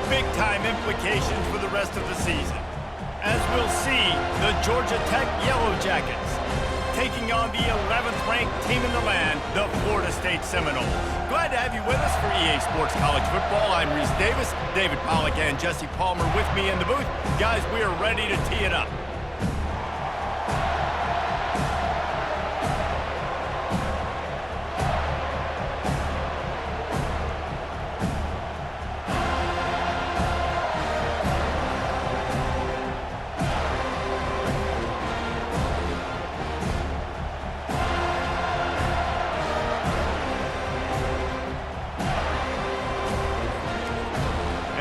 big-time implications for the rest of the season. As we'll see, the Georgia Tech Yellow Jackets taking on the 11th-ranked team in the land, the Florida State Seminoles. Glad to have you with us for EA Sports College Football. I'm Reese Davis, David Pollack and Jesse Palmer with me in the booth. Guys, we are ready to tee it up.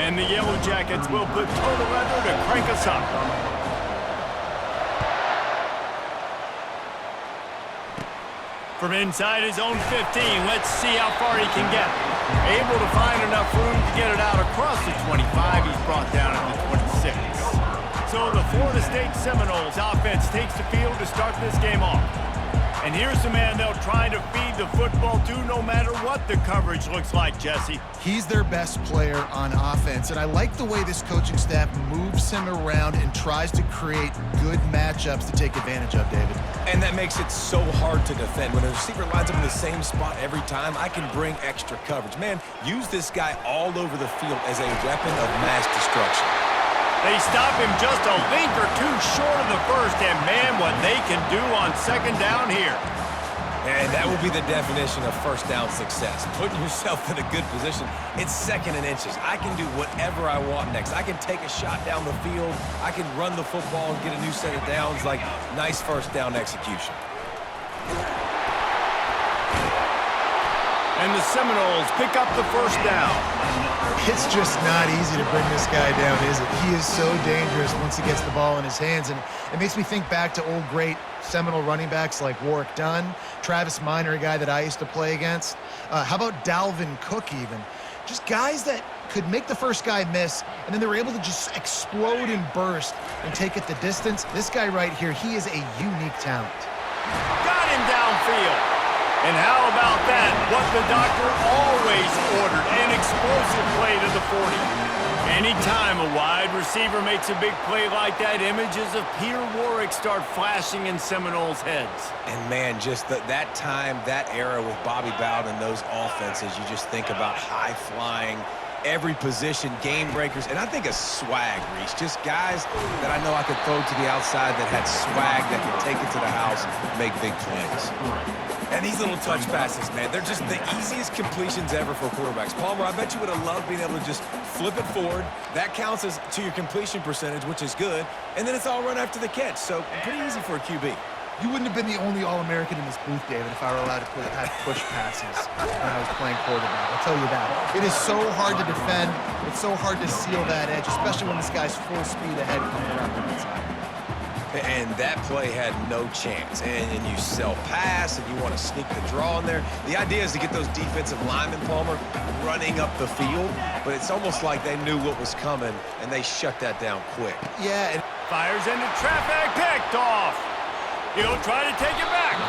And the Yellow Jackets will put total leather to crank us up. From inside his own 15, let's see how far he can get. Able to find enough room to get it out across the 25. He's brought down at the 26. So the Florida State Seminoles offense takes the field to start this game off. And here's the man they'll try to feed the football to no matter what the coverage looks like, Jesse. He's their best player on offense, and I like the way this coaching staff moves him around and tries to create good matchups to take advantage of, David. And that makes it so hard to defend. When a receiver lines up in the same spot every time, I can bring extra coverage. Man, use this guy all over the field as a weapon of mass destruction. They stop him just a link or two short of the first, and man, what they can do on second down here. And that will be the definition of first down success. Putting yourself in a good position. It's second and inches. I can do whatever I want next. I can take a shot down the field. I can run the football and get a new set of downs. Like, nice first down execution. And the Seminoles pick up the first down. It's just not easy to bring this guy down, is it? He is so dangerous once he gets the ball in his hands, and it makes me think back to old great Seminole running backs like Warwick Dunn, Travis Minor, a guy that I used to play against. How about Dalvin Cook even? Just guys that could make the first guy miss, and then they were able to just explode and burst and take it the distance. This guy right here, he is a unique talent. Got him downfield. And how about that? What the doctor always ordered, an explosive play to the 40. Anytime a wide receiver makes a big play like that, images of Peter Warwick start flashing in Seminoles' heads. And man, just that time, that era with Bobby Bowden and those offenses, you just think about high-flying, every position, game breakers, and I think a swag, Reese. Just guys that I know I could throw to the outside that had swag, that could take it to the house, make big plays. And these little touch passes, man, they're just the easiest completions ever for quarterbacks. Palmer, I bet you would have loved being able to just flip it forward. That counts as to your completion percentage, which is good. And then it's all run after the catch, so pretty easy for a QB. You wouldn't have been the only All-American in this booth, David, if I were allowed to have push passes when I was playing quarterback. I'll tell you that. It is so hard to defend. It's so hard to seal that edge, especially when this guy's full speed ahead coming around the inside. And that play had no chance. And you sell pass, and you want to sneak the draw in there. The idea is to get those defensive linemen, Palmer, running up the field. But it's almost like they knew what was coming, and they shut that down quick. Yeah. And fires into traffic, picked off. He'll try to take it back.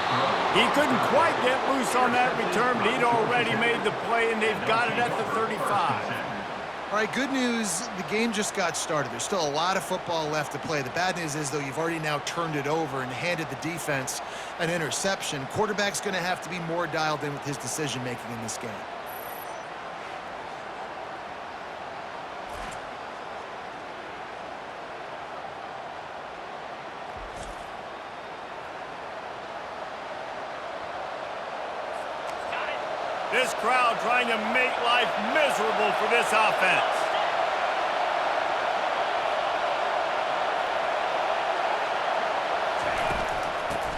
He couldn't quite get loose on that return, but he'd already made the play, and they've got it at the 35. All right, good news, the game just got started. There's still a lot of football left to play. The bad news is, though, you've already now turned it over and handed the defense an interception. Quarterback's going to have to be more dialed in with his decision-making in this game. This crowd trying to make life miserable for this offense.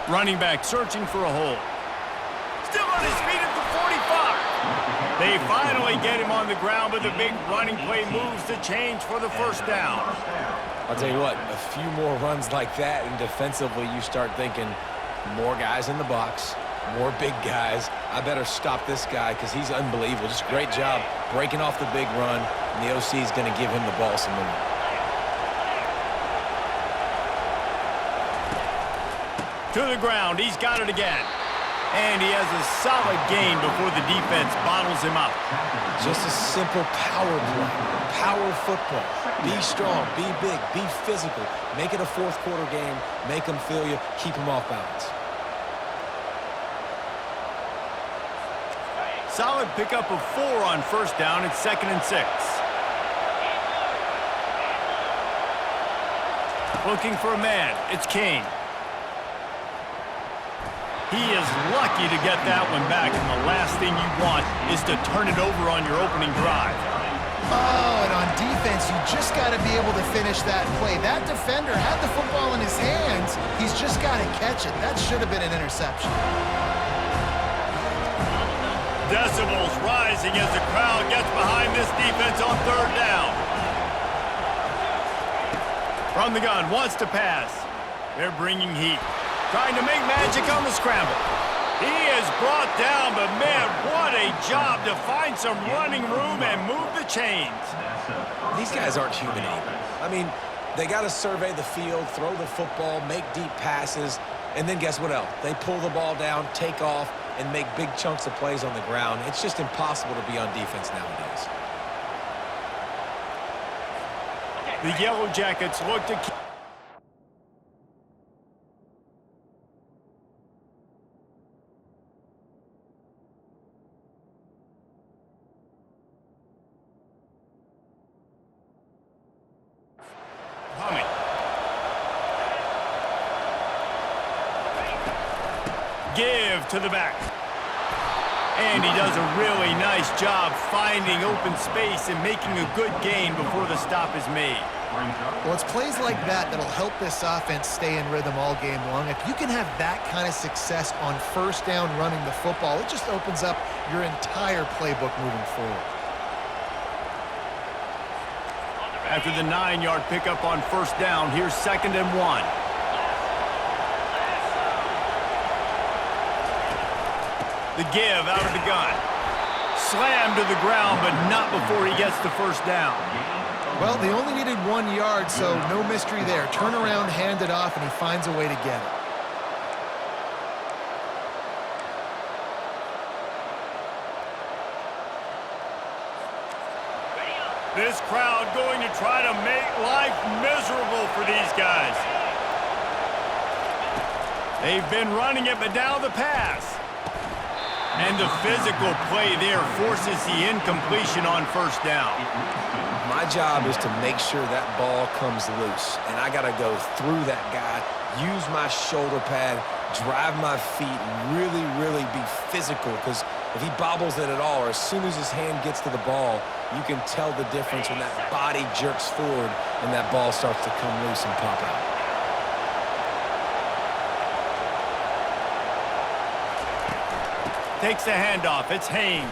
Running back searching for a hole. Still on his feet at the 45. They finally get him on the ground, but the big running play moves the change for the first down. I'll tell you what, a few more runs like that, and defensively you start thinking more guys in the box, more big guys. I better stop this guy because he's unbelievable. Just a great job breaking off the big run, and the OC is going to give him the ball some more. To the ground, he's got it again. And he has a solid gain before the defense bottles him up. Just a simple power play. power football. Be strong, be big, be physical. Make it a fourth quarter game. Make them feel you. Keep them off balance. Solid pickup of 4 on first down. It's 2nd and 6. Looking for a man. It's King. He is lucky to get that one back, and the last thing you want is to turn it over on your opening drive. Oh, and on defense, you just got to be able to finish that play. That defender had the football in his hands. He's just got to catch it. That should have been an interception. Decibels rising as the crowd gets behind this defense on 3rd down. From the gun, wants to pass. They're bringing heat. Trying to make magic on the scramble. He is brought down, but man, what a job to find some running room and move the chains. These guys aren't human anymore. I mean, they got to survey the field, throw the football, make deep passes, and then guess what else? They pull the ball down, take off, and make big chunks of plays on the ground. It's just impossible to be on defense nowadays. The Yellow Jackets look to keep. Give to the back. And he does a really nice job finding open space and making a good gain before the stop is made. Well, it's plays like that that'll help this offense stay in rhythm all game long. If you can have that kind of success on first down running the football, it just opens up your entire playbook moving forward. After the 9-yard pickup on first down, here's 2nd and 1. The give out of the gun. Slammed to the ground, but not before he gets the first down. Well, they only needed 1 yard, so no mystery there. Turn around, hand it off, and he finds a way to get it. This crowd going to try to make life miserable for these guys. They've been running it, but now the pass. And the physical play there forces the incompletion on first down. My job is to make sure that ball comes loose, and I got to go through that guy, use my shoulder pad, drive my feet, really, really be physical, because if he bobbles it at all, or as soon as his hand gets to the ball, you can tell the difference when that body jerks forward and that ball starts to come loose and pop out. Takes the handoff. It's Haynes.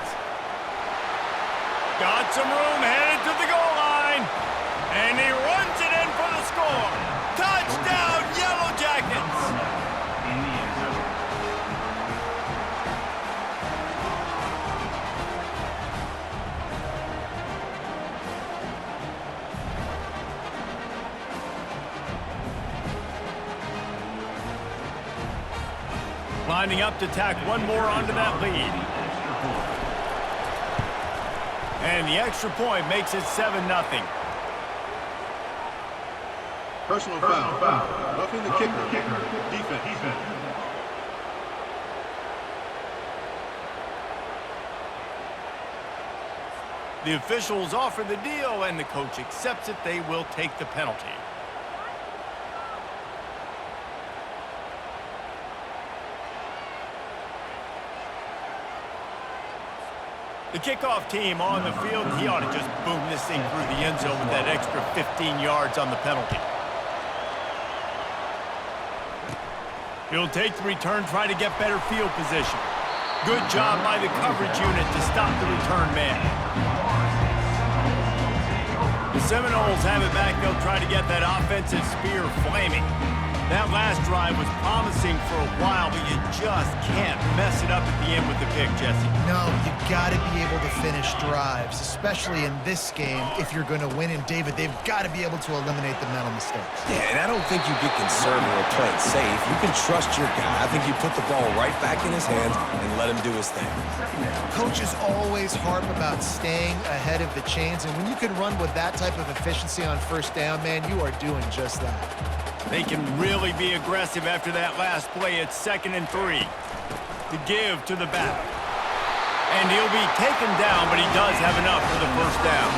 Got some room, headed to the goal line. And he runs it in for the score. Touchdown, Yellow Jackets. Lining up to tack one more onto that lead. And the extra point makes it 7-0. Personal foul. Roughing the kicker. Defense. The officials offer the deal, and the coach accepts it. They will take the penalty. The kickoff team on the field, he ought to just boom this thing through the end zone with that extra 15 yards on the penalty. He'll take the return, try to get better field position. Good job by the coverage unit to stop the return man. The Seminoles have it back. They'll try to get that offensive spear flaming. That last drive was promising for a while, but you just can't mess it up at the end with the pick, Jesse. No, you got to be able to finish drives, especially in this game if you're going to win. And David, they've got to be able to eliminate the mental mistakes. Yeah, and I don't think you get conservative or play it safe. You can trust your guy. I think you put the ball right back in his hands and let him do his thing. Coaches always harp about staying ahead of the chains, and when you can run with that type of efficiency on first down, man, you are doing just that. They can really be aggressive after that last play. It's 2nd and 3. The give to the back. And he'll be taken down, but he does have enough for the first down.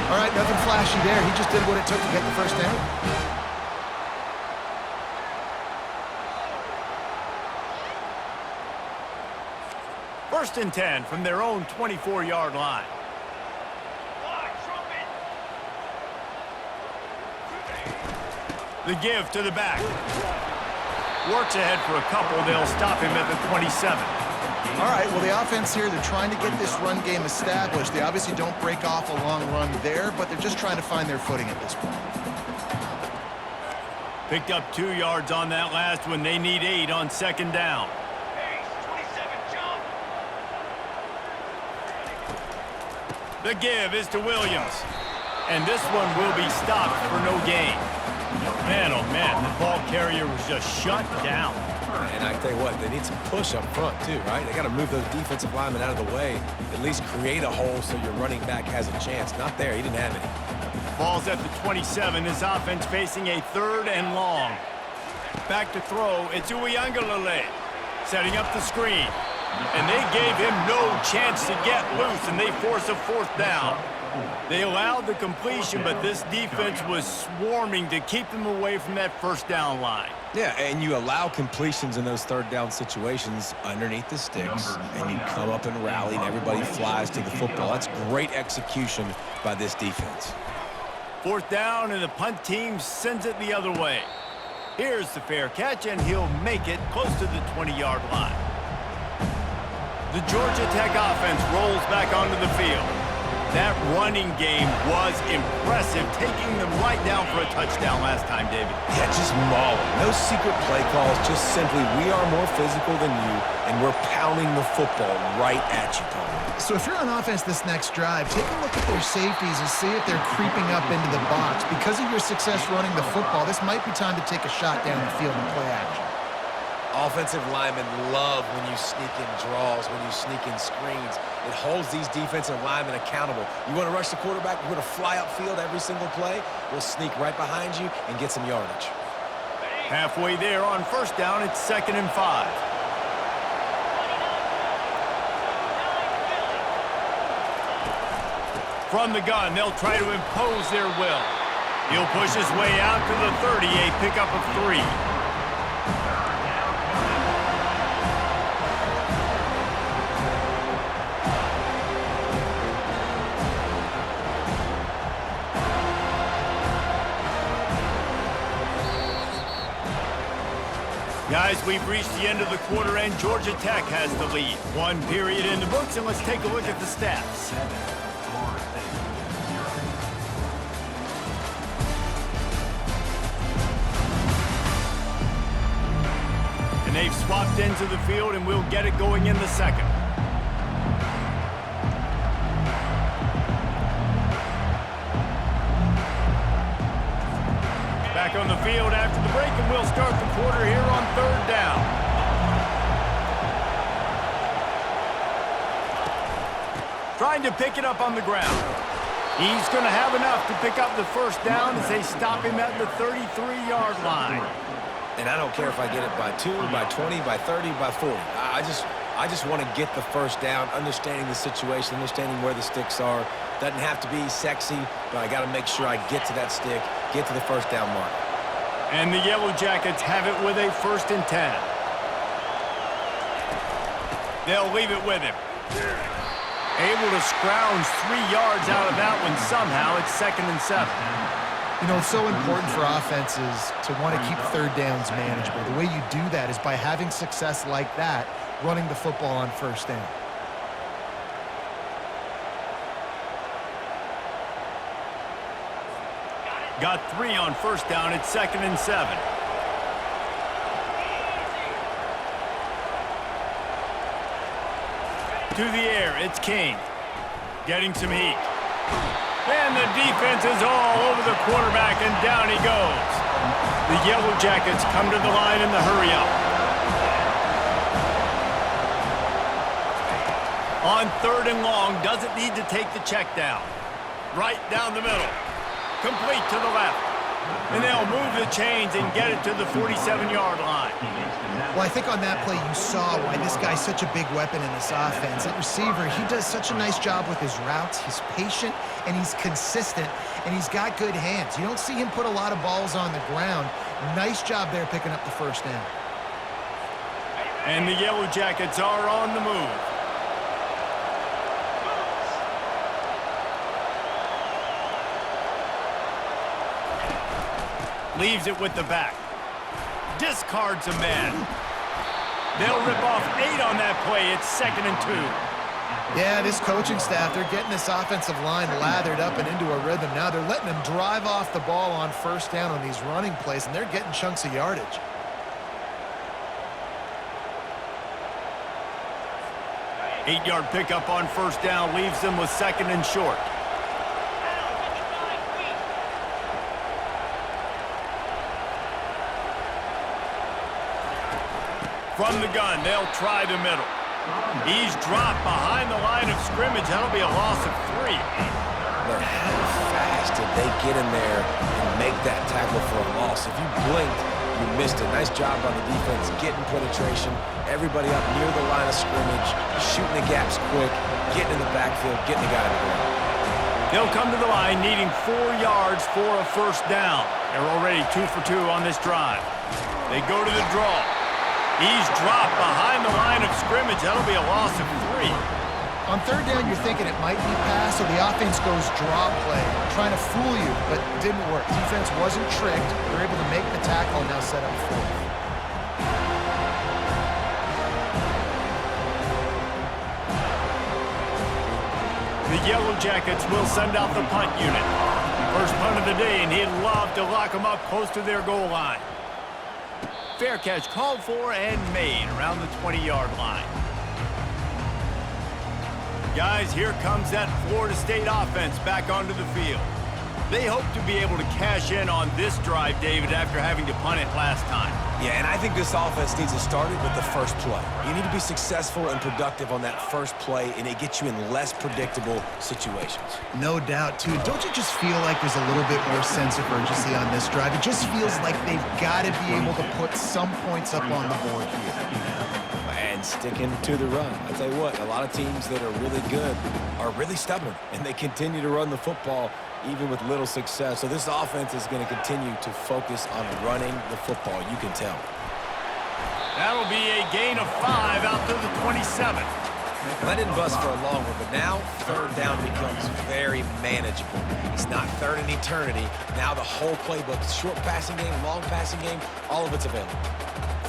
All right, nothing flashy there. He just did what it took to get the first down. First and 10 from their own 24-yard line. The give to the back. Works ahead for a couple. They'll stop him at the 27. All right, well, the offense here, they're trying to get this run game established. They obviously don't break off a long run there, but they're just trying to find their footing at this point. Picked up 2 yards on that last one. They need 8 on 2nd down. The give is to Williams. And this one will be stopped for no gain. Man, oh man, the ball carrier was just shut down. And I tell you what, they need some push up front too, right? They got to move those defensive linemen out of the way, at least create a hole so your running back has a chance. Not there, he didn't have any. Ball's at the 27, his offense facing a 3rd and long. Back to throw, it's Uiagalelei setting up the screen. And they gave him no chance to get loose, and they force a 4th down. They allowed the completion, but this defense was swarming to keep them away from that first down line. Yeah, and you allow completions in those 3rd down situations underneath the sticks, and you come up and rally, and everybody flies to the football. That's great execution by this defense. 4th down, and the punt team sends it the other way. Here's the fair catch, and he'll make it close to the 20-yard line. The Georgia Tech offense rolls back onto the field. That running game was impressive, taking them right down for a touchdown last time, David. Yeah, just mauling. No secret play calls, just simply we are more physical than you, and we're pounding the football right at you, Tony. So if you're on offense this next drive, take a look at their safeties and see if they're creeping up into the box. Because of your success running the football, this might be time to take a shot down the field and play action. Offensive linemen love when you sneak in draws, when you sneak in screens. It holds these defensive linemen accountable. You want to rush the quarterback, you want to fly upfield every single play, we'll sneak right behind you and get some yardage. Halfway there on first down, it's 2nd and 5. From the gun, they'll try to impose their will. He'll push his way out to the 30, a pickup of 3. Guys, we've reached the end of the quarter, and Georgia Tech has the lead. 1 period in the books, and let's take a look at the stats. And they've swapped into the field, and we'll get it going in the 2nd. Back on the field after the break, and we'll start the quarter here on 3rd down. Trying to pick it up on the ground. He's going to have enough to pick up the first down as they stop him at the 33-yard line. And I don't care if I get it by 2, by 20, by 30, by 40. I just want to get the first down, understanding the situation, understanding where the sticks are. Doesn't have to be sexy, but I got to make sure I get to that stick, get to the first down mark. And the Yellow Jackets have it with a 1st and 10. They'll leave it with him. Able to scrounge 3 yards out of that one somehow. It's 2nd and 7. You know, it's so important for offenses to want to keep 3rd downs manageable. The way you do that is by having success like that, running the football on first down. Got 3 on first down. It's 2nd and 7. To the air, it's King. Getting some heat. And the defense is all over the quarterback, and down he goes. The Yellow Jackets come to the line in the hurry-up. On 3rd and long, doesn't need to take the check down. Right down the middle. Complete to the left. And they'll move the chains and get it to the 47-yard line. Well, I think on that play you saw why this guy's such a big weapon in this offense. At receiver, he does such a nice job with his routes. He's patient, and he's consistent, and he's got good hands. You don't see him put a lot of balls on the ground. Nice job there picking up the first down. And the Yellow Jackets are on the move. Leaves it with the back. Discards a man. They'll rip off 8 on that play. It's 2nd and 2. Yeah, this coaching staff, they're getting this offensive line lathered up and into a rhythm. Now they're letting them drive off the ball on 1st down on these running plays, and they're getting chunks of yardage. Eight-yard pickup on 1st down leaves them with 2nd and short. From the gun, they'll try the middle. He's dropped behind the line of scrimmage. That'll be a loss of 3. But how fast did they get in there and make that tackle for a loss? If you blinked, you missed it. Nice job on the defense, getting penetration. Everybody up near the line of scrimmage, shooting the gaps quick, getting in the backfield, getting the guy to the ground. They'll come to the line needing 4 yards for a 1st down. They're already 2 for 2 on this drive. They go to the draw. He's dropped behind the line of scrimmage. That'll be a loss of 3. On 3rd down, you're thinking it might be pass, so the offense goes draw play, trying to fool you, but it didn't work. Defense wasn't tricked. They're able to make the tackle and now set up 4th. The Yellow Jackets will send out the punt unit. First punt of the day, and he'd love to lock them up close to their goal line. Fair catch called for and made around the 20-yard line. Guys, here comes that Florida State offense back onto the field. They hope to be able to cash in on this drive, David, after having to punt it last time. Yeah, and I think this offense needs to start it with the first play. You need to be successful and productive on that first play, and it gets you in less predictable situations. No doubt, too. Don't you just feel like there's a little bit more sense of urgency on this drive? It just feels like they've got to be able to put some points up on the board here. And sticking to the run. I tell you what, a lot of teams that are really good are really stubborn, and they continue to run the football even with little success. So this offense is going to continue to focus on running the football. You can tell. That'll be a gain of 5 out to the 27. That didn't bust for a long one, but now 3rd down becomes very manageable. It's not 3rd and eternity. Now the whole playbook, short passing game, long passing game, all of it's available.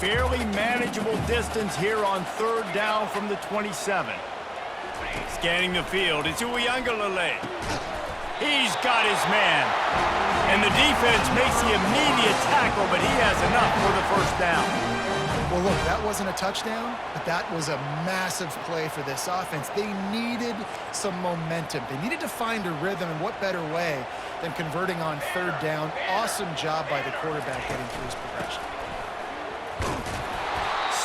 Fairly manageable distance here on 3rd down from the 27. Scanning the field, it's Uiagalelei. He's got his man. And the defense makes the immediate tackle, but he has enough for the 1st down. Well, look, that wasn't a touchdown, but that was a massive play for this offense. They needed some momentum. They needed to find a rhythm, and what better way than converting on 3rd down. Awesome job by the quarterback getting through his progression.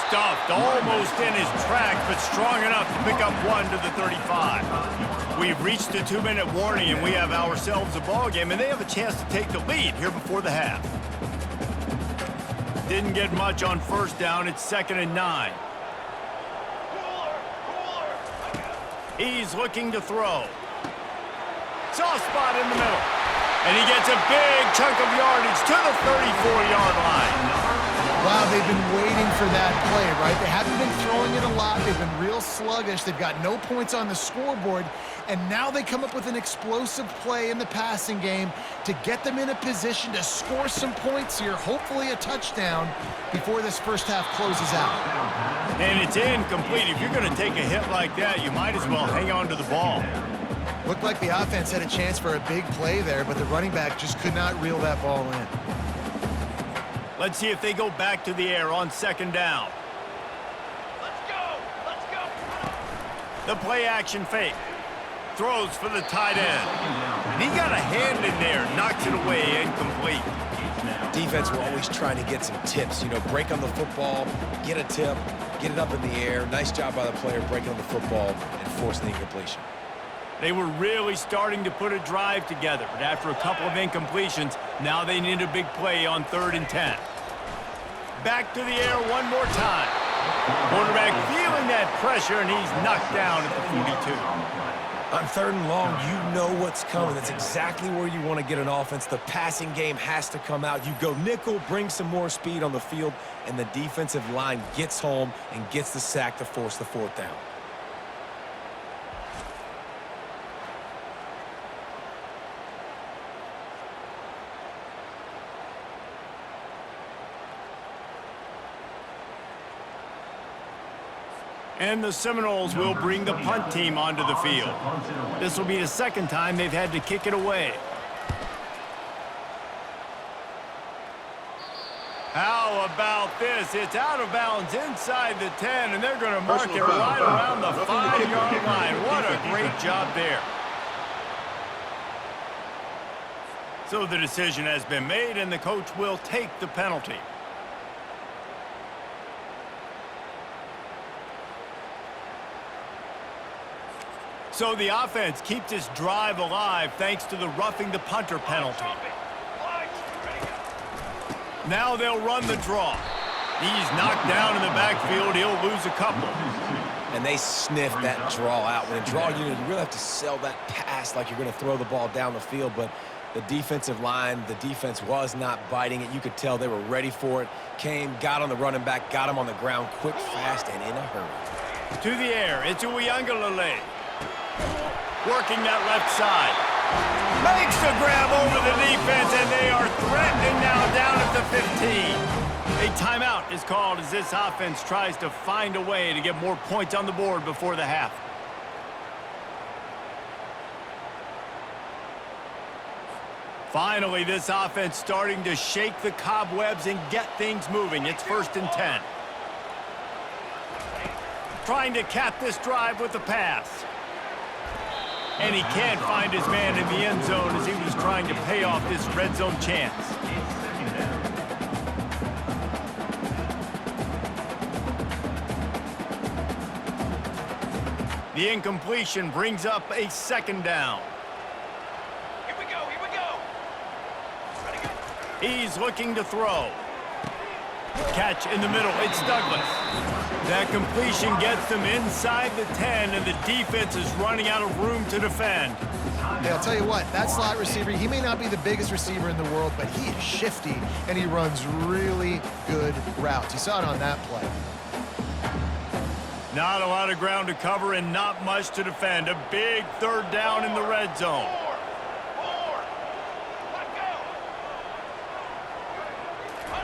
Stuffed almost in his track, but strong enough to pick up 1 to the 35. We've reached the 2-minute warning, and we have ourselves a ball game, and they have a chance to take the lead here before the half. Didn't get much on 1st down. It's 2nd and 9. He's looking to throw. Soft spot in the middle. And he gets a big chunk of yardage to the 34-yard line. Wow, they've been waiting for that play, right? They haven't been throwing it a lot. They've been real sluggish. They've got no points on the scoreboard. And now they come up with an explosive play in the passing game to get them in a position to score some points here, hopefully a touchdown, before this 1st half closes out. And it's incomplete. If you're going to take a hit like that, you might as well hang on to the ball. Looked like the offense had a chance for a big play there, but the running back just could not reel that ball in. Let's see if they go back to the air on 2nd down. The play action fake. Throws for the tight end. And he got a hand in there, knocks it away, incomplete. Defense were always trying to get some tips, you know, break on the football, get a tip, get it up in the air. Nice job by the player breaking on the football and forcing the incompletion. They were really starting to put a drive together, but after a couple of incompletions, now they need a big play on 3rd and 10. Back to the air one more time. Quarterback feeling that pressure, and he's knocked down at the 42. On 3rd and long, you know what's coming. That's exactly where you want to get an offense. The passing game has to come out. You go nickel, bring some more speed on the field, and the defensive line gets home and gets the sack to force the 4th down. And the Seminoles will bring the punt team onto the field. This will be the 2nd time they've had to kick it away. How about this? It's out of bounds inside the 10, and they're going to mark it right around the 5-yard line. What a great job there. So the decision has been made, and the coach will take the penalty. So the offense keeps this drive alive thanks to the roughing the punter penalty. Now they'll run the draw. He's knocked down in the backfield. He'll lose a couple. And they sniff that draw out. When a draw unit, you really have to sell that pass like you're going to throw the ball down the field. But the defensive line, the defense was not biting it. You could tell they were ready for it. Came, got on the running back, got him on the ground quick, fast, and in a hurry. To the air, it's Uiagalelei. Working that left side. Makes the grab over the defense, and they are threatening now down at the 15. A timeout is called as this offense tries to find a way to get more points on the board before the half. Finally, this offense starting to shake the cobwebs and get things moving. It's 1st and 10. Trying to cap this drive with the pass. And he can't find his man in the end zone as he was trying to pay off this red zone chance. The incompletion brings up a 2nd down. Here we go, here we go. Ready, go. He's looking to throw. Catch in the middle, it's Douglas. That completion gets them inside the 10, and the defense is running out of room to defend. Yeah, I'll tell you what, that slot receiver, he may not be the biggest receiver in the world, but he is shifty, and he runs really good routes. You saw it on that play. Not a lot of ground to cover and not much to defend. A big 3rd down in the red zone. Four. Let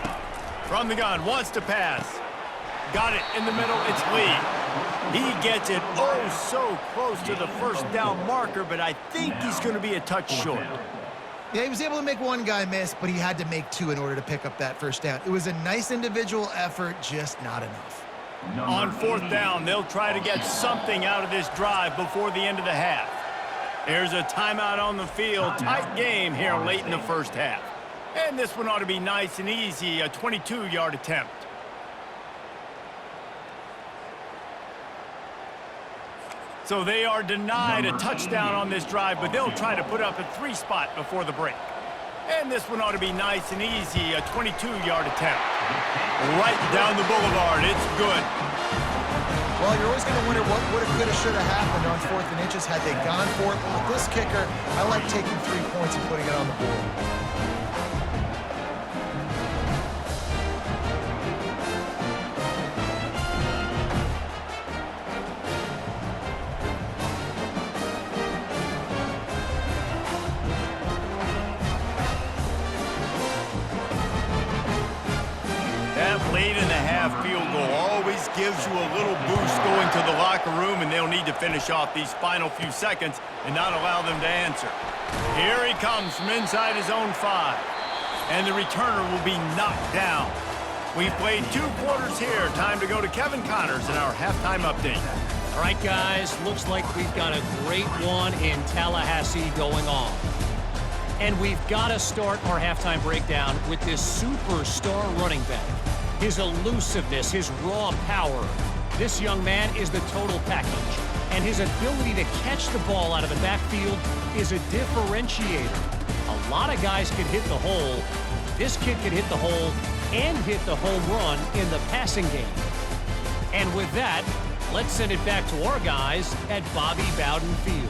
go. From the gun, wants to pass. Got it in the middle, it's Lee. He gets it oh so close to the 1st down marker, but I think he's going to be a touch short. Yeah, he was able to make one guy miss, but he had to make 2 in order to pick up that 1st down. It was a nice individual effort, just not enough. On 4th down, they'll try to get something out of this drive before the end of the half. There's a timeout on the field. Tight game here late in the 1st half. And this one ought to be nice and easy, a 22-yard attempt. So they are denied a touchdown on this drive, but they'll try to put up a 3 spot before the break. And this one ought to be nice and easy, a 22-yard attempt. Right down the boulevard, it's good. Well, you're always going to wonder what woulda, coulda, shoulda happened on 4th and inches had they gone for it. But with this kicker, I like taking 3 points and putting it on the board. Late in the half field goal always gives you a little boost going to the locker room, and they'll need to finish off these final few seconds and not allow them to answer. Here he comes from inside his own 5, and the returner will be knocked down. We've played 2 quarters here. Time to go to Kevin Connors in our halftime update. All right, guys, looks like we've got a great one in Tallahassee going on. And we've got to start our halftime breakdown with this superstar running back. His elusiveness, his raw power. This young man is the total package. And his ability to catch the ball out of the backfield is a differentiator. A lot of guys can hit the hole. This kid can hit the hole and hit the home run in the passing game. And with that, let's send it back to our guys at Bobby Bowden Field.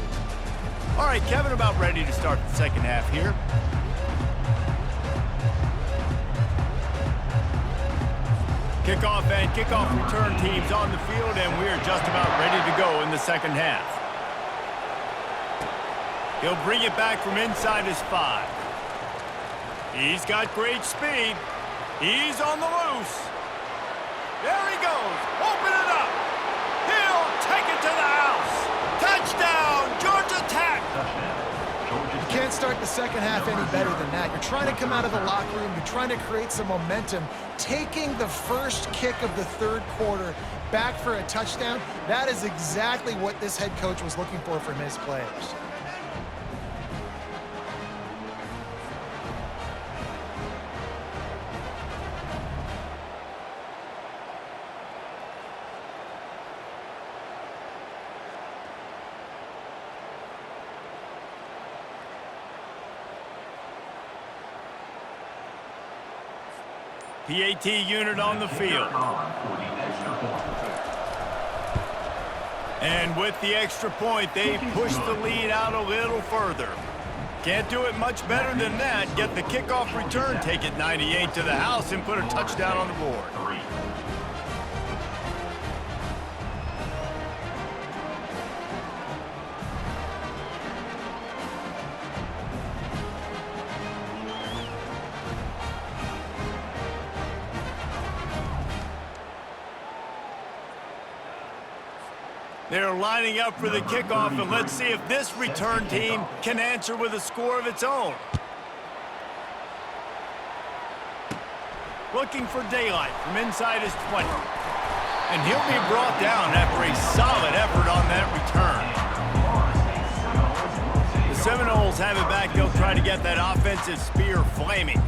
All right, Kevin, about ready to start the second half here. Kickoff and kickoff return teams on the field, and we're just about ready to go in the second half. He'll bring it back from inside his 5. He's got great speed. He's on the loose. There he goes. Open it up. He'll take it to the house. Touchdown, Georgia Tech. You can't start the second half any better than that. You're trying to come out of the locker room. You're trying to create some momentum. Taking the first kick of the third quarter back for a touchdown, that is exactly what this head coach was looking for from his players. PAT unit on the field. And with the extra point, they push the lead out a little further. Can't do it much better than that. Get the kickoff return, take it 98 to the house, and put a touchdown on the board. They're lining up for the kickoff, and let's see if this return team can answer with a score of its own. Looking for daylight from inside his 20. And he'll be brought down after a solid effort on that return. The Seminoles have it back. They'll try to get that offensive spear flaming.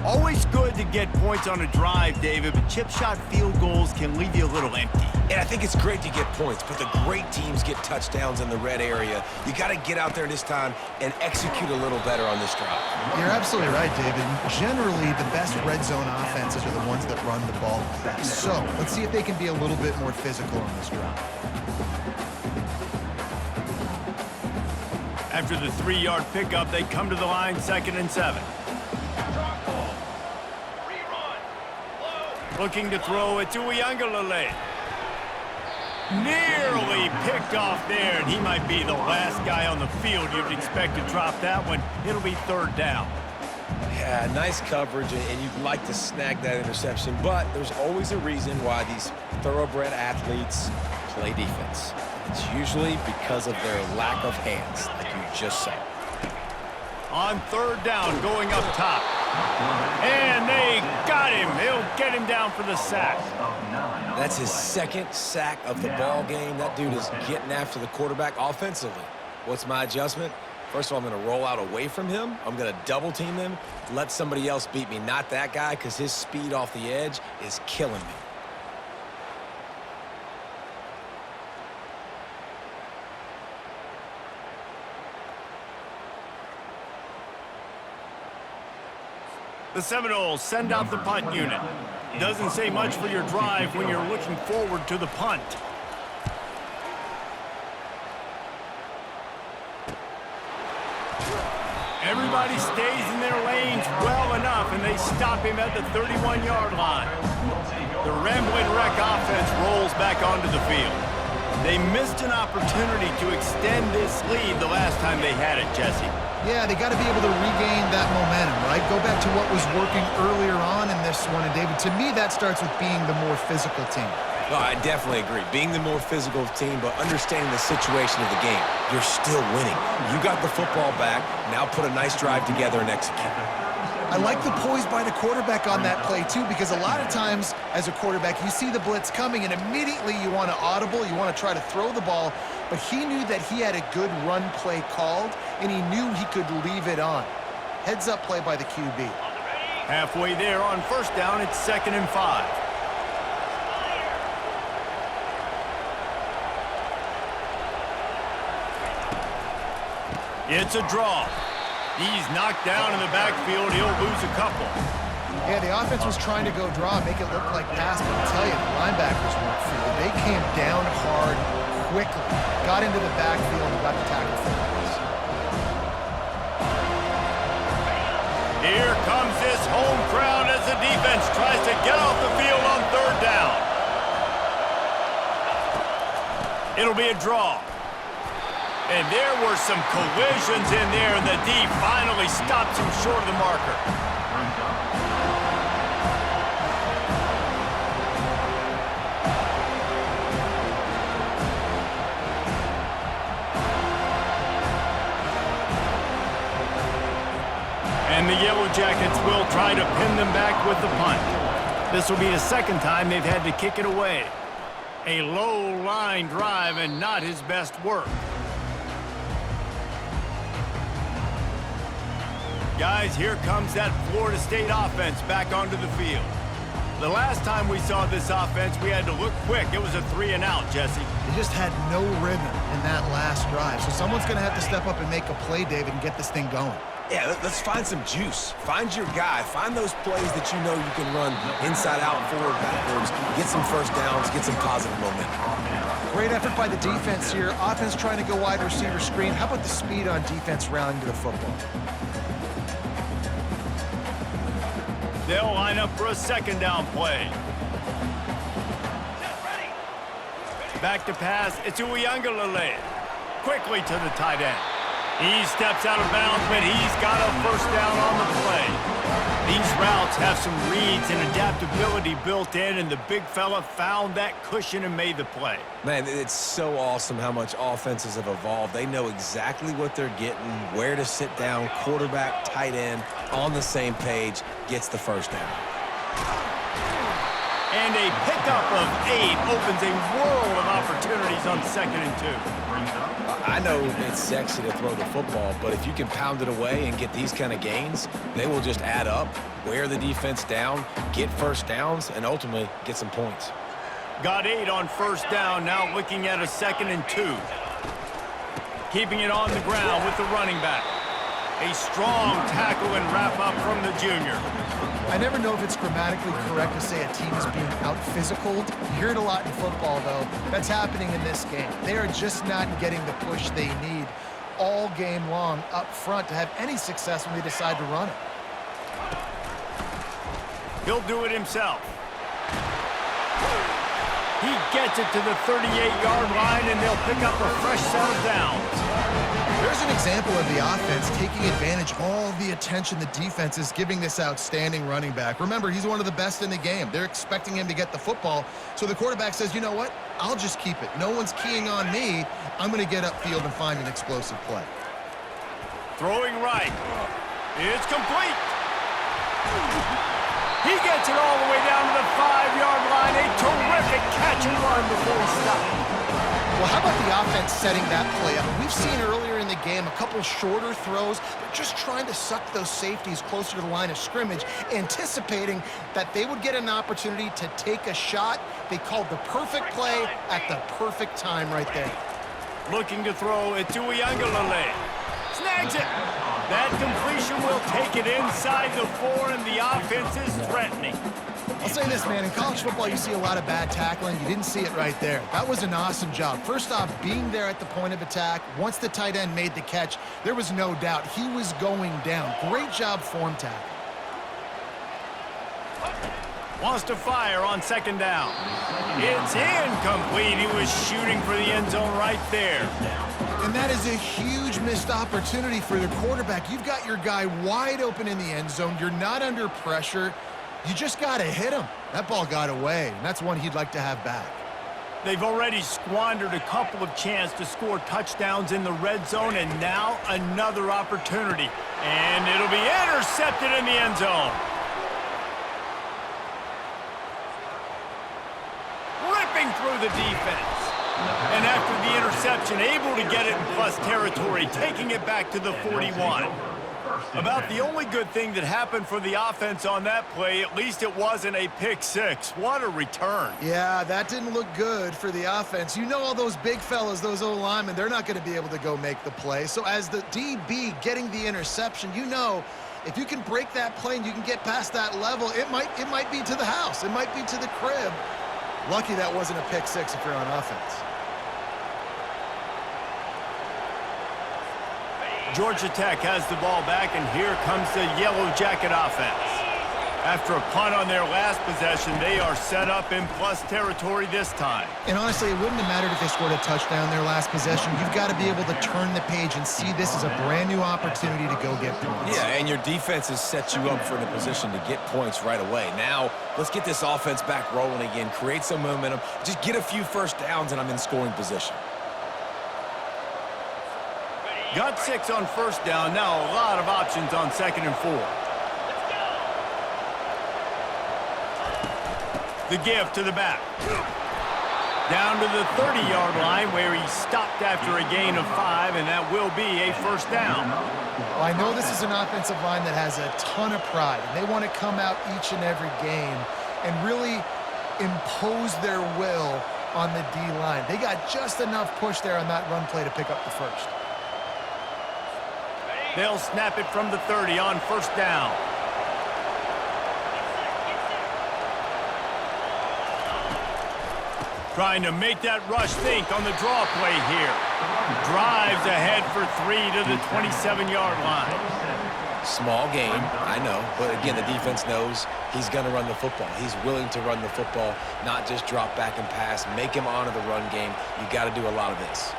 Always good to get points on a drive, David, but chip shot field goals can leave you a little empty. And I think it's great to get points, but the great teams get touchdowns in the red area. You got to get out there this time and execute a little better on this drive. You're absolutely right, David. Generally, the best red zone offenses are the ones that run the ball best. So let's see if they can be a little bit more physical on this drive. After the 3-yard pickup, they come to the line 2nd and 7. Looking to throw it to Uiagalelei. Nearly picked off there, and he might be the last guy on the field you'd expect to drop that one. It'll be 3rd down. Yeah, nice coverage, and you'd like to snag that interception, but there's always a reason why these thoroughbred athletes play defense. It's usually because of their lack of hands, like you just said. On 3rd down, going up top. And they got him. They'll get him down for the sack. That's his 2nd sack of the ball game. That dude is getting after the quarterback offensively. What's my adjustment? First of all, I'm going to roll out away from him. I'm going to double team him, let somebody else beat me, not that guy, because his speed off the edge is killing me. The Seminoles send out the punt unit. Doesn't say much for your drive when you're looking forward to the punt. Everybody stays in their lanes well enough, and they stop him at the 31-yard line. The Rambling Wreck offense rolls back onto the field. They missed an opportunity to extend this lead the last time they had it, Jesse. Yeah, they got to be able to regain that momentum, right? Go back to what was working earlier on in this one. And, David, to me, that starts with being the more physical team. No, I definitely agree. Being the more physical team, but understanding the situation of the game. You're still winning. You got the football back. Now put a nice drive together and execute. I like the poise by the quarterback on that play, too, because a lot of times as a quarterback, you see the blitz coming, and immediately you want to audible, you want to try to throw the ball, but he knew that he had a good run play called, and he knew he could leave it on. Heads-up play by the QB. Halfway there on first down, it's 2nd and 5. It's a draw. He's knocked down in the backfield. He'll lose a couple. Yeah, the offense was trying to go draw, make it look like pass, but I'll tell you, the linebackers weren't free. They came down hard quickly, got into the backfield, and got the tackle for loss. Here comes this home crowd as the defense tries to get off the field on 3rd down. It'll be a draw. And there were some collisions in there, and the D finally stops him short of the marker. And the Yellow Jackets will try to pin them back with the punt. This will be the 2nd time they've had to kick it away. A low line drive and not his best work. Guys, here comes that Florida State offense back onto the field. The last time we saw this offense, we had to look quick. It was a 3-and-out, Jesse. They just had no rhythm in that last drive, so someone's going to have to step up and make a play, David, and get this thing going. Yeah, let's find some juice. Find your guy. Find those plays that you know you can run inside out, forward, backwards. Get some first downs. Get some positive momentum. Great effort by the defense here. Offense trying to go wide receiver screen. How about the speed on defense rounding to the football? They'll line up for a 2nd down play. Back to pass. It's Uiagalelei. Quickly to the tight end. He steps out of bounds, but he's got a 1st down on the play. These routes have some reads and adaptability built in, and the big fella found that cushion and made the play. Man, it's so awesome how much offenses have evolved. They know exactly what they're getting, where to sit down, quarterback, tight end, on the same page, gets the 1st down. And a pickup of 8 opens a world of opportunities on 2nd and 2. I know it's sexy to throw the football, but if you can pound it away and get these kind of gains, they will just add up, wear the defense down, get 1st downs, and ultimately get some points. Got 8 on 1st down, now looking at a 2nd and 2. Keeping it on the ground with the running back. A strong tackle and wrap up from the junior. I never know if it's grammatically correct to say a team is being out-physicaled. You hear it a lot in football, though. That's happening in this game. They are just not getting the push they need all game long up front to have any success when they decide to run it. He'll do it himself. He gets it to the 38-yard line, and they'll pick up a fresh set of downs. There's an example of the offense taking advantage of all the attention the defense is giving this outstanding running back. Remember, he's one of the best in the game. They're expecting him to get the football, so the quarterback says, you know what? I'll just keep it. No one's keying on me. I'm going to get upfield and find an explosive play. Throwing right. It's complete. He gets it all the way down to the 5-yard line. A terrific catch and run before he stopped. Well, how about the offense setting that play up? We've seen earlier in the game a couple shorter throws. They're just trying to suck those safeties closer to the line of scrimmage, anticipating that they would get an opportunity to take a shot. They called the perfect play at the perfect time right there. Looking to throw it to Uiagalelei. Snags it. That completion will take it inside the 4, and the offense is threatening. I'll say this, man. In college football, you see a lot of bad tackling. You didn't see it right there. That was an awesome job. First off, being there at the point of attack. Once the tight end made the catch, there was no doubt he was going down. Great job form tackle. Wants to fire on 2nd down. It's incomplete. He was shooting for the end zone right there. And that is a huge missed opportunity for the quarterback. You've got your guy wide open in the end zone. You're not under pressure. You just got to hit him. That ball got away, and that's one he'd like to have back. They've already squandered a couple of chances to score touchdowns in the red zone, and now another opportunity. And it'll be Intercepted in the end zone. Ripping through the defense. And after the interception, able to get it in plus territory, taking it back to the 41. About the only good thing that happened for the offense on that play, at least it wasn't a pick six. What a return. Yeah, that didn't look good for the offense. You know all those big fellas, those O-linemen, they're not going to be able to go make the play. So as the DB getting the interception, you know if you can break that play and you can get past that level, it might be to the house. It might be to the crib. Lucky that wasn't a pick six if you're on offense. Georgia Tech has the ball back, and here comes the Yellow Jacket offense. After a punt on their last possession, they are set up in plus territory this time. And honestly, it wouldn't have mattered if they scored a touchdown their last possession. You've got to be able to turn the page and see this as a brand new opportunity to go get points. Yeah, and your defense has set you up for the position to get points right away. Now, let's get this offense back rolling again, create some momentum, just get a few first downs, and I'm in scoring position. Got 6 on first down. Now a lot of options on 2nd and 4. The give to the back. Down to the 30-yard line where he stopped after a gain of 5, and that will be a first down. Well, I know this is an offensive line that has a ton of pride, and they want to come out each and every game and really impose their will on the D-line. They got just enough push there on that run play to pick up the first. They'll snap it from the 30 on first down. Trying to make that rush think on the draw play here. Drives ahead for 3 to the 27-yard line. Small gain, I know, but again, the defense knows he's going to run the football. He's willing to run the football, not just drop back and pass, make him honor the run game. You got to do a lot of this.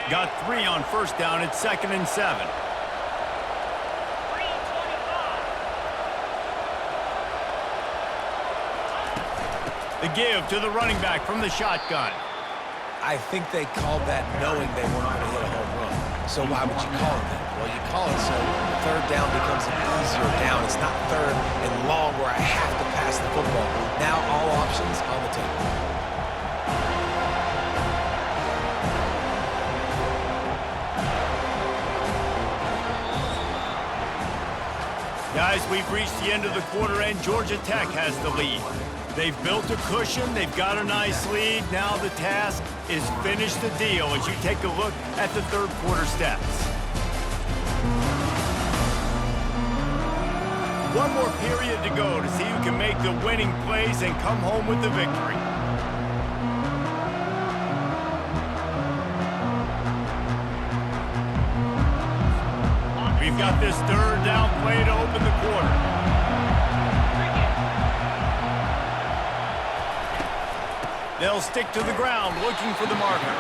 Got 3 on first down. It's 2nd and 7. The give to the running back from the shotgun. I think they called that knowing they weren't going to hit a home run. So why would you call it that? Well, you call it so third down becomes an easier down. It's not third and long where I have to pass the football. Now all options on the table. Guys, we've reached the end of the quarter, and Georgia Tech has the lead. They've built a cushion. They've got a nice lead. Now the task is finish the deal as you take a look at the third quarter stats. One more period to go to see who can make the winning plays and come home with the victory. We've got this third down play to open the quarter. They'll stick to the ground looking for the marker.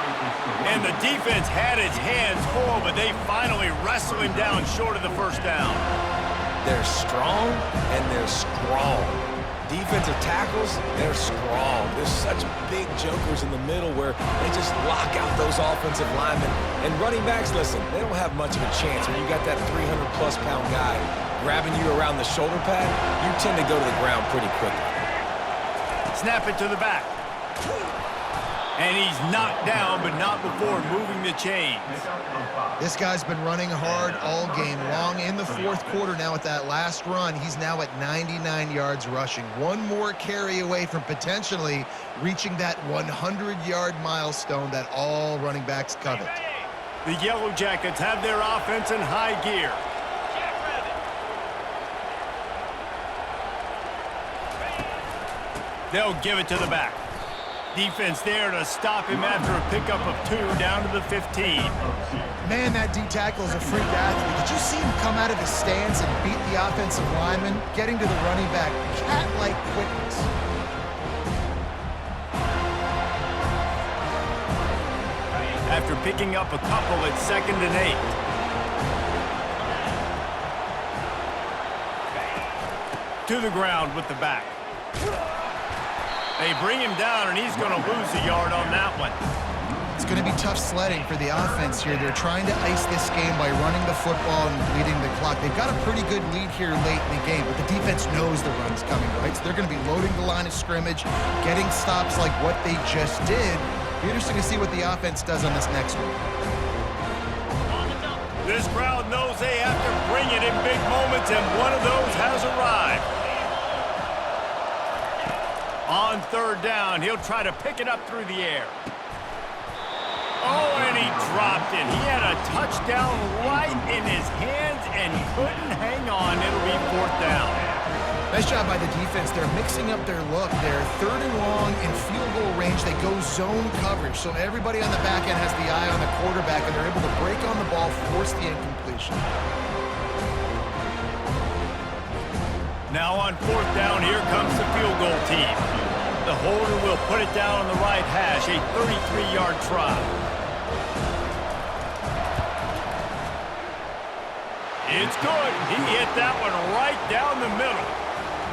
And the defense had its hands full, but they finally wrestle him down short of the first down. They're strong and they're strong. Defensive tackles, they're strong. There's such big jokers in the middle where they just lock out those offensive linemen. And running backs, listen, they don't have much of a chance. When you got that 300-plus pound guy grabbing you around the shoulder pad, you tend to go to the ground pretty quickly. Snap it to the back. And he's knocked down, but not before moving the chains. This guy's been running hard all game long. In the fourth quarter now at that last run, he's now at 99 yards rushing. One more carry away from potentially reaching that 100-yard milestone that all running backs covet. The Yellow Jackets have their offense in high gear. They'll give it to the back. Defense there to stop him after a pickup of 2 down to the 15. Man, that D-tackle is a freak athlete. Did you see him come out of his stance and beat the offensive lineman, getting to the running back? Cat-like quickness. After picking up a couple at 2nd and 8. To the ground with the back. They bring him down, and he's going to lose a yard on that one. It's going to be tough sledding for the offense here. They're trying to ice this game by running the football and bleeding the clock. They've got a pretty good lead here late in the game, but the defense knows the run's coming, right? So they're going to be loading the line of scrimmage, getting stops like what they just did. Be interesting to see what the offense does on this next one. This crowd knows they have to bring it in big moments, and one of those has arrived. On third down, he'll try to pick it up through the air. Oh, and he dropped it. He had a touchdown right in his hands and couldn't hang on. It'll be fourth down. Nice job by the defense. They're mixing up their look. They're third and long in field goal range. They go zone coverage. So everybody on the back end has the eye on the quarterback, and they're able to break on the ball, force the incompletion. Now on fourth down, here comes the field goal team. The holder will put it down on the right hash, a 33-yard try. It's good. He hit that one right down the middle.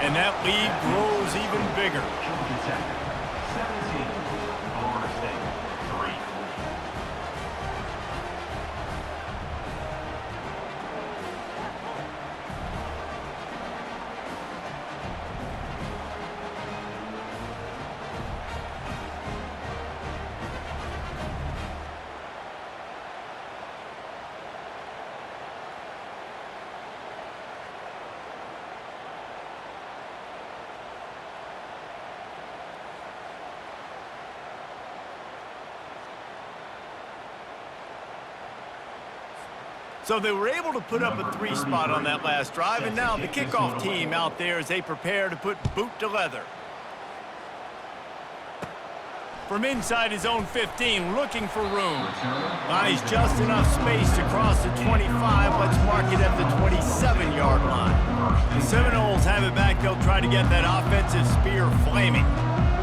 And that lead grows even bigger. So they were able to put up a 3 spot on that last drive, and now the kickoff team out there as they prepare to put boot to leather. From inside his own 15, looking for room. Finds just enough space to cross the 25. Let's mark it at the 27-yard line. The Seminoles have it back. They'll try to get that offensive spear flaming.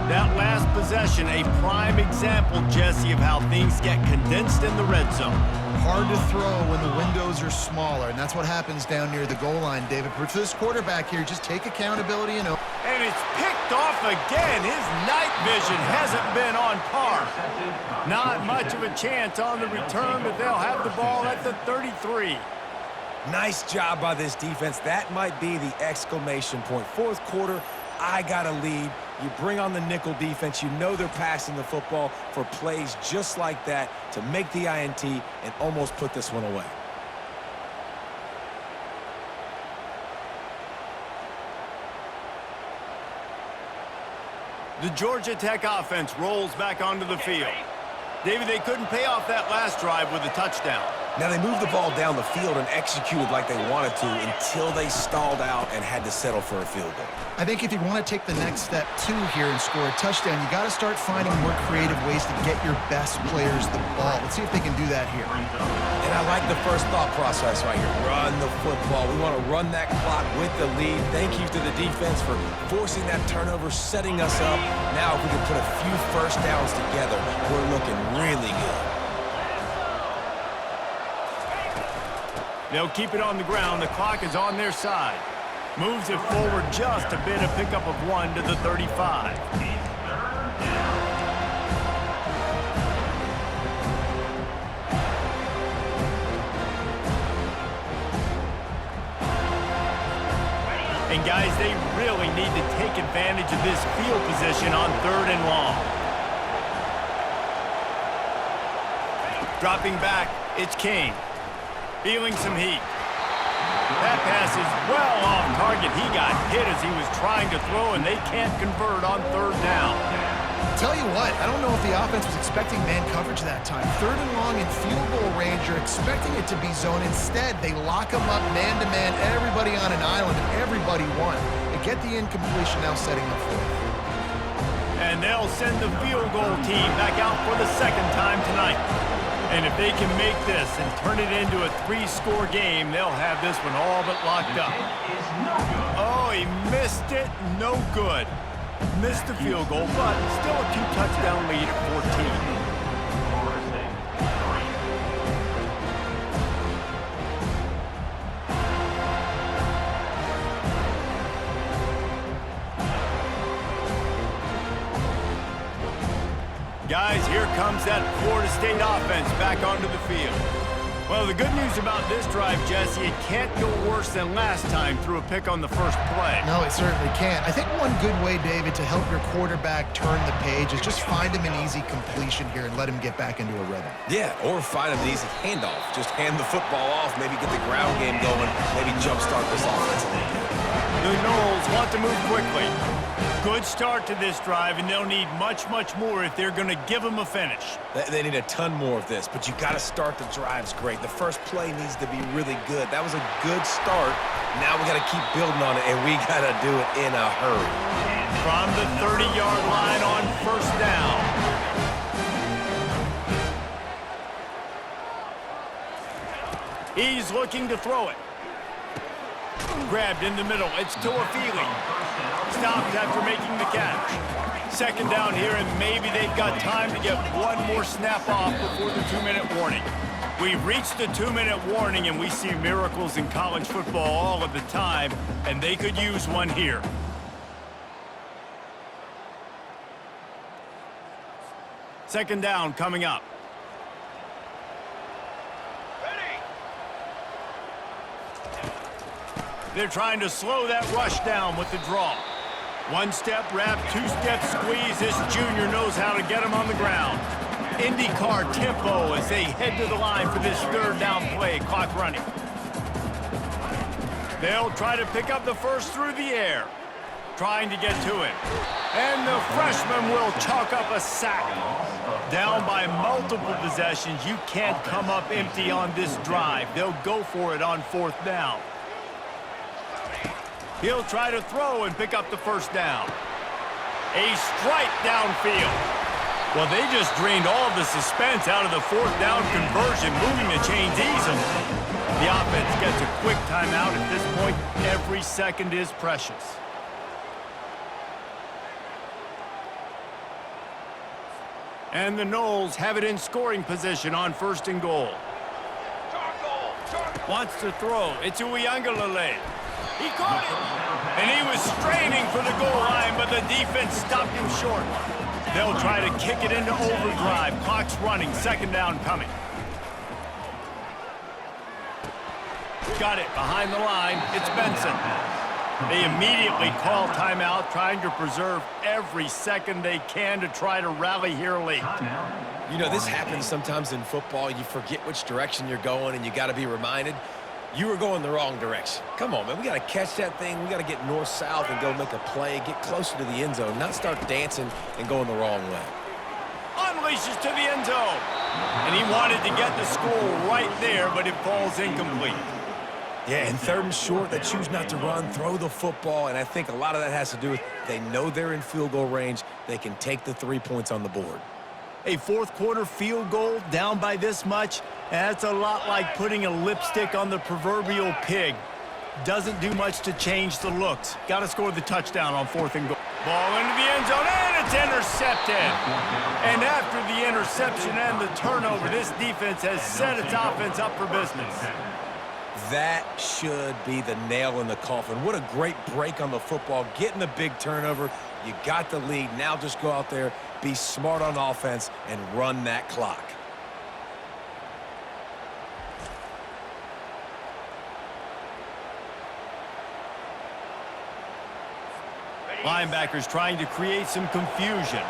That last possession, a prime example, Jesse, of how things get condensed in the red zone. Hard to throw when the windows are smaller, and that's what happens down near the goal line, David. But for this quarterback here, just take accountability and... And it's picked off again. His night vision hasn't been on par. Not much of a chance on the return, but they'll have the ball at the 33. Nice job by this defense. That might be the exclamation point. Fourth quarter, I got a lead. You bring on the nickel defense. You know they're passing the football for plays just like that to make the INT and almost put this one away. The Georgia Tech offense rolls back onto the field. David, they couldn't pay off that last drive with a touchdown. Now, they moved the ball down the field and executed like they wanted to until they stalled out and had to settle for a field goal. I think if you want to take the next step, too, here and score a touchdown, you got to start finding more creative ways to get your best players the ball. Let's see if they can do that here. And I like the first thought process right here. Run the football. We want to run that clock with the lead. Thank you to the defense for forcing that turnover, setting us up. Now, if we can put a few first downs together, we're looking really good. They'll keep it on the ground. The clock is on their side. Moves it forward just a bit, a pickup of 1 to the 35. And guys, they really need to take advantage of this field position on third and long. Dropping back, it's King. Feeling some heat. That pass is well off target. He got hit as he was trying to throw, and they can't convert on third down. Tell you what, I don't know if the offense was expecting man coverage that time. Third and long in field goal range, you're expecting it to be zone. Instead, they lock them up man-to-man, everybody on an island, and everybody won. They get the incompletion, now setting up for it. And they'll send the field goal team back out for the second time tonight. And if they can make this and turn it into a 3-score game, they'll have this one all but locked up. Oh, he missed it. No good. Missed the field goal, but still a 2-touchdown lead at 14. Guys, here comes that Florida State offense back onto the field. Well, the good news about this drive, Jesse, it can't go worse than last time through a pick on the first play. No, it certainly can't. I think one good way, David, to help your quarterback turn the page is just find him an easy completion here and let him get back into a rhythm. Yeah, or find him an easy handoff. Just hand the football off, maybe get the ground game going, maybe jumpstart this offense a little bit. The Noles want to move quickly. Good start to this drive, and they'll need much, much more if they're going to give them a finish. They need a ton more of this, but you got to start the drives great. The first play needs to be really good. That was a good start. Now we got to keep building on it, and we got to do it in a hurry. From the 30-yard line on first down. He's looking to throw it. Grabbed in the middle. It's Toafili. Stopped after making the catch. Second down here, and maybe they've got time to get one more snap off before the 2-minute warning. We've reached the 2-minute warning, and we see miracles in college football all of the time, and they could use one here. Second down coming up. They're trying to slow that rush down with the draw. One-step wrap, two-step squeeze. This junior knows how to get him on the ground. IndyCar tempo as they head to the line for this third down play. Clock running. They'll try to pick up the first through the air. Trying to get to it. And the freshman will chalk up a sack. Down by multiple possessions. You can't come up empty on this drive. They'll go for it on fourth down. He'll try to throw and pick up the first down. A strike downfield. Well, they just drained all of the suspense out of the fourth down conversion, moving the chains easily. The offense gets a quick timeout at this point. Every second is precious. And the Noles have it in scoring position on first and goal. Wants to throw. It's Uiagalelei. He caught it. And he was straining for the goal line, but the defense stopped him short. They'll try to kick it into overdrive. Clock's running. Second down coming. Got it behind the line. It's Benson. They immediately call timeout, trying to preserve every second they can to try to rally here late. You know, this happens sometimes in football. You forget which direction you're going, and you got to be reminded. You were going the wrong direction. Come on, man. We got to catch that thing. We got to get north-south and go make a play, get closer to the end zone, not start dancing and going the wrong way. Unleashes to the end zone. And he wanted to get the score right there, but it falls incomplete. Yeah, and third and short, they choose not to run, throw the football, and I think a lot of that has to do with they know they're in field goal range. They can take the 3 points on the board. A fourth quarter field goal down by this much, that's a lot like putting a lipstick on the proverbial pig. Doesn't do much to change the looks. Got to score the touchdown on fourth and goal. Ball into the end zone, and it's intercepted. And after the interception and the turnover, this defense has set its offense up for business. That should be the nail in the coffin. What a great break on the football, getting the big turnover. You got the lead. Now just go out there, be smart on offense, and run that clock. Linebackers trying to create some confusion.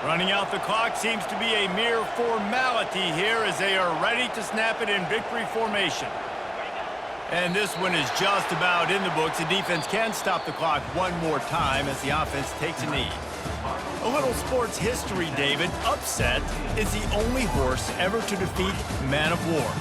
Running out the clock seems to be a mere formality here as they are ready to snap it in victory formation. And this one is just about in the books. The defense can stop the clock one more time as the offense takes a knee. A little sports history, David. Upset is the only horse ever to defeat Man of War.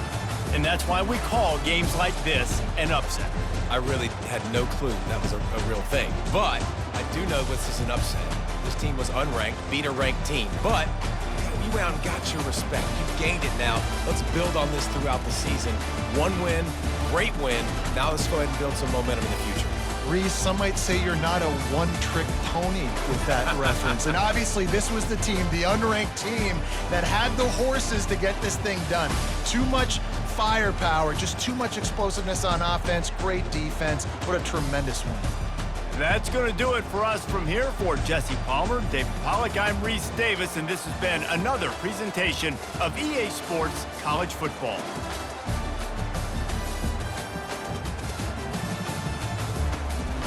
And that's why we call games like this an upset. I really had no clue that was a real thing. But I do know this is an upset. This team was unranked, beat a ranked team. But you went out and got your respect. You gained it now. Let's build on this throughout the season. One win, great win. Now let's go ahead and build some momentum in the future. Reese, some might say you're not a one-trick pony with that reference. And obviously, this was the team, the unranked team, that had the horses to get this thing done. Too much firepower, just too much explosiveness on offense, great defense. What a tremendous win. That's going to do it for us from here. For Jesse Palmer, David Pollack, I'm Reese Davis, and this has been another presentation of EA Sports College Football.